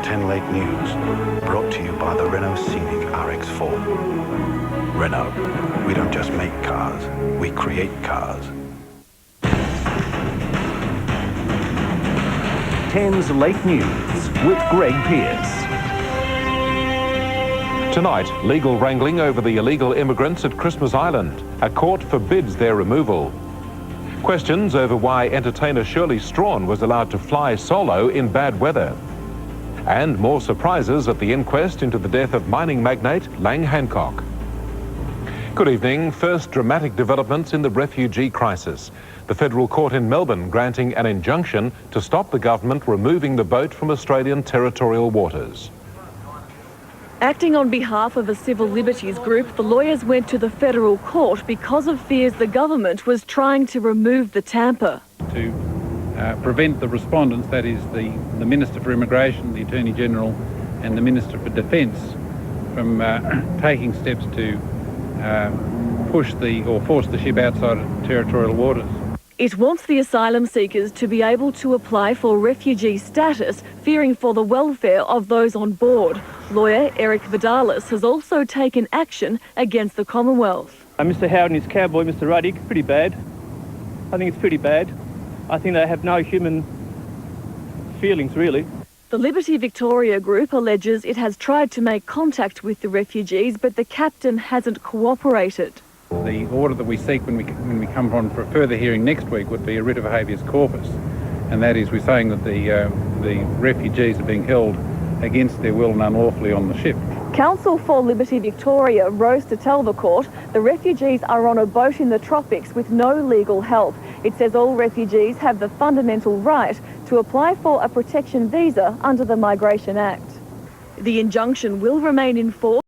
10 Late News, brought to you by the Renault Scenic RX4. Renault, we don't just make cars, we create cars. 10's Late News with Greg Pearce. Tonight, legal wrangling over the illegal immigrants at Christmas Island. A court forbids their removal. Questions over why entertainer Shirley Strawn was allowed to fly solo in bad weather. And more surprises at the inquest into the death of mining magnate Lang Hancock. Good evening. First dramatic developments in the refugee crisis. The federal court in Melbourne granting an injunction to stop the government removing the boat from Australian territorial waters. Acting on behalf of a civil liberties group, the lawyers went to the federal court because of fears the government was trying to remove the tamper. To prevent the respondents, that is the Minister for Immigration, the Attorney General and the Minister for Defence, from taking steps to force the ship outside of territorial waters. It wants the asylum seekers to be able to apply for refugee status, fearing for the welfare of those on board. Lawyer Eric Vidalis has also taken action against the Commonwealth. Mr Howard and his cowboy, Mr Ruddick, pretty bad. I think it's pretty bad. I think they have no human feelings, really. The Liberty Victoria group alleges it has tried to make contact with the refugees, but the captain hasn't cooperated. The order that we seek when we come on for a further hearing next week would be a writ of habeas corpus, and that is, we're saying that the refugees are being held against their will and unlawfully on the ship. Counsel for Liberty Victoria rose to tell the court the refugees are on a boat in the tropics with no legal help. It says all refugees have the fundamental right to apply for a protection visa under the Migration Act. The injunction will remain in force